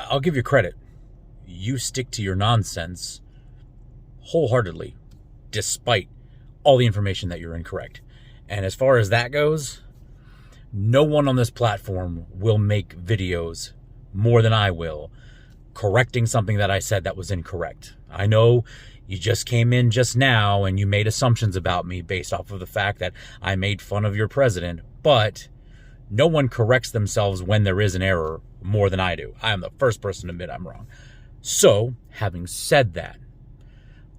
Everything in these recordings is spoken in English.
I'll give you credit. You stick to your nonsense wholeheartedly, despite all the information that you're incorrect. And as far as that goes, no one on this platform will make videos more than I will correcting something that I said that was incorrect. I know you just came in just now and you made assumptions about me based off of the fact that I made fun of your president, but no one corrects themselves when there is an error more than I do. I am the first person to admit I'm wrong. So, having said that,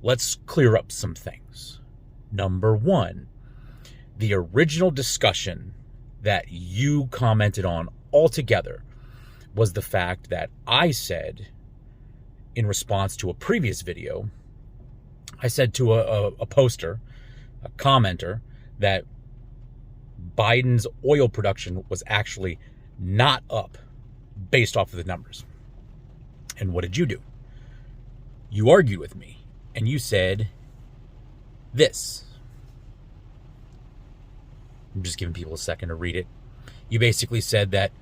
let's clear up some things. Number one, the original discussion that you commented on altogether was the fact that I said, in response to a previous video, I said to a poster, a commenter, that Biden's oil production was actually not up based off of the numbers. And what did you do? You argued with me, and you said this. I'm just giving people a second to read it. You basically said that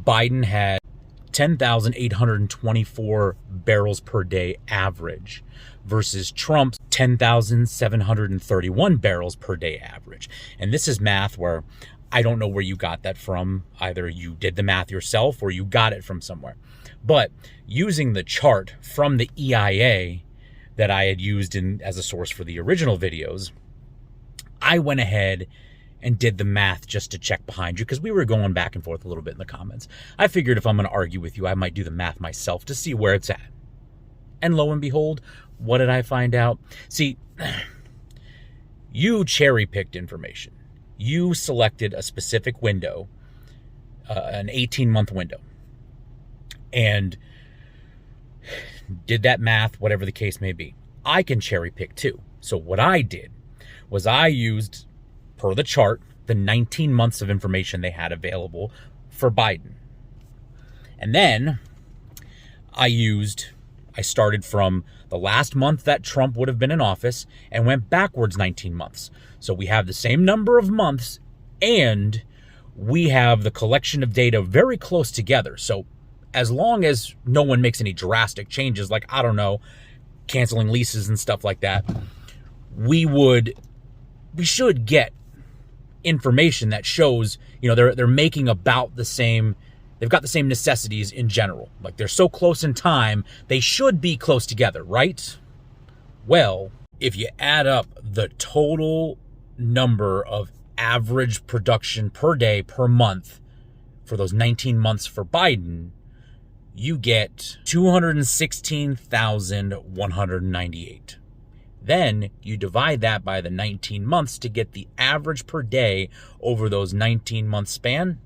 Biden had 10,824 barrels per day average versus Trump's 10,731 barrels per day average. And this is math where I don't know where you got that from. Either you did the math yourself or you got it from somewhere. But using the chart from the EIA that I had used as a source for the original videos, I went ahead and did the math just to check behind you because we were going back and forth a little bit in the comments. I figured if I'm going to argue with you, I might do the math myself to see where it's at. And lo and behold, what did I find out? See, you cherry-picked information. You selected a specific window, an 18-month window, and did that math, whatever the case may be. I can cherry-pick too. So what I did was I used, per the chart, the 19 months of information they had available for Biden. And then I started from the last month that Trump would have been in office and went backwards 19 months. So we have the same number of months and we have the collection of data very close together. So as long as no one makes any drastic changes, like, I don't know, canceling leases and stuff like that, we should get information that shows, they're making about the same, they've got the same necessities in general. Like, they're so close in time, they should be close together, right? Well, if you add up the total number of average production per day per month for those 19 months for Biden, you get 216,198. Then you divide that by the 19 months to get the average per day over those 19-month span,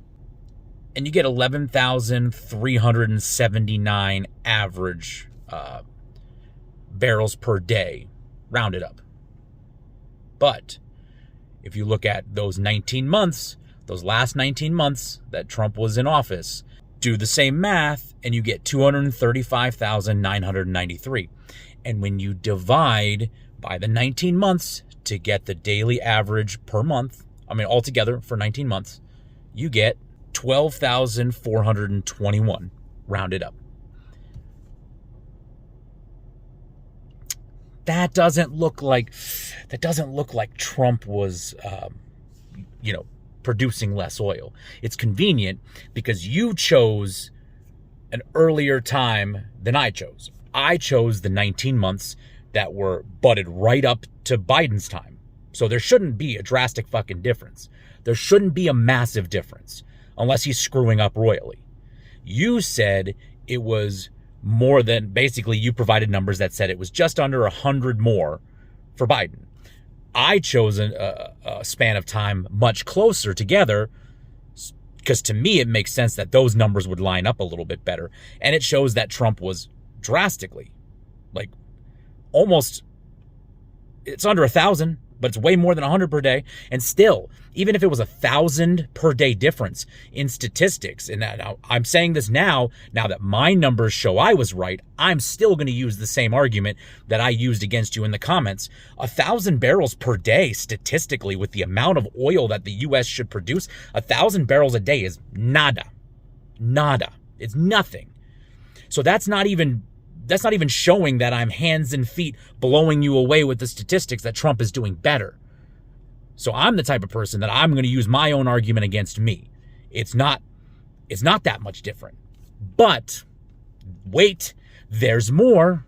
and you get 11,379 average barrels per day, rounded up. But if you look at those 19 months, those last 19 months that Trump was in office, do the same math, and you get 235,993. And when you divide by the 19 months to get the daily average per month, altogether for 19 months, you get 12,421, rounded up. That doesn't look like Trump was, producing less oil. It's convenient because you chose an earlier time than I chose. I chose the 19 months that were butted right up to Biden's time. So there shouldn't be a drastic fucking difference. There shouldn't be a massive difference unless he's screwing up royally. You said it was more than, basically you provided numbers that said it was just under 100 more for Biden. I chose a span of time much closer together because to me it makes sense that those numbers would line up a little bit better. And it shows that Trump was drastically, like, almost, it's under 1,000, but it's way more than 100 per day. And still, even if it was 1,000 per day difference in statistics, and now I'm saying this now that my numbers show I was right, I'm still going to use the same argument that I used against you in the comments. 1,000 barrels per day statistically, with the amount of oil that the U.S. should produce, 1,000 barrels a day is nada. It's nothing. So that's not even showing that I'm hands and feet blowing you away with the statistics that Trump is doing better. So I'm the type of person that I'm going to use my own argument against me. It's not that much different. But wait, there's more.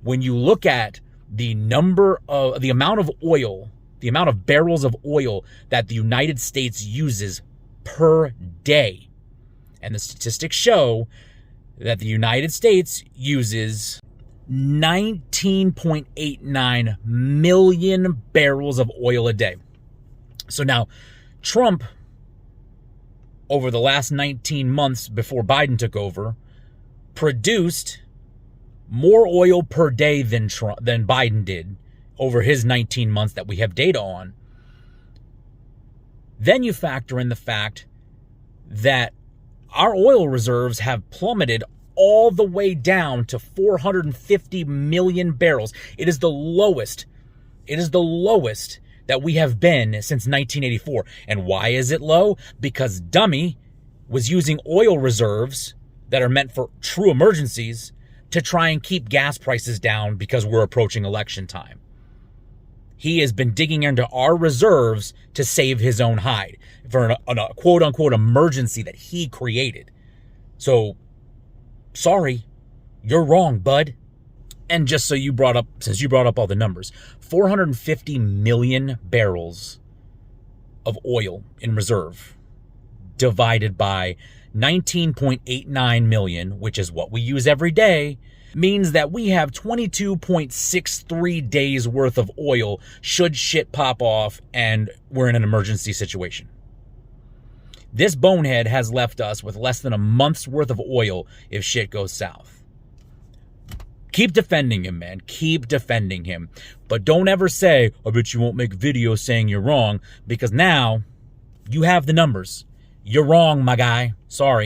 When you look at the amount of oil, the amount of barrels of oil that the United States uses per day, and the statistics show that the United States uses 19.89 million barrels of oil a day. So now, Trump, over the last 19 months before Biden took over, produced more oil per day than Biden did over his 19 months that we have data on. Then you factor in the fact that our oil reserves have plummeted all the way down to 450 million barrels. It is the lowest. It is the lowest that we have been since 1984. And why is it low? Because dummy was using oil reserves that are meant for true emergencies to try and keep gas prices down because we're approaching election time. He has been digging into our reserves to save his own hide for a quote-unquote emergency that he created. So, sorry, you're wrong, bud. And just since you brought up all the numbers, 450 million barrels of oil in reserve divided by 19.89 million, which is what we use every day, means that we have 22.63 days worth of oil should shit pop off and we're in an emergency situation. This bonehead has left us with less than a month's worth of oil if shit goes south. Keep defending him, man. Keep defending him. But don't ever say, I bet you won't make videos saying you're wrong, because now you have the numbers. You're wrong, my guy. Sorry.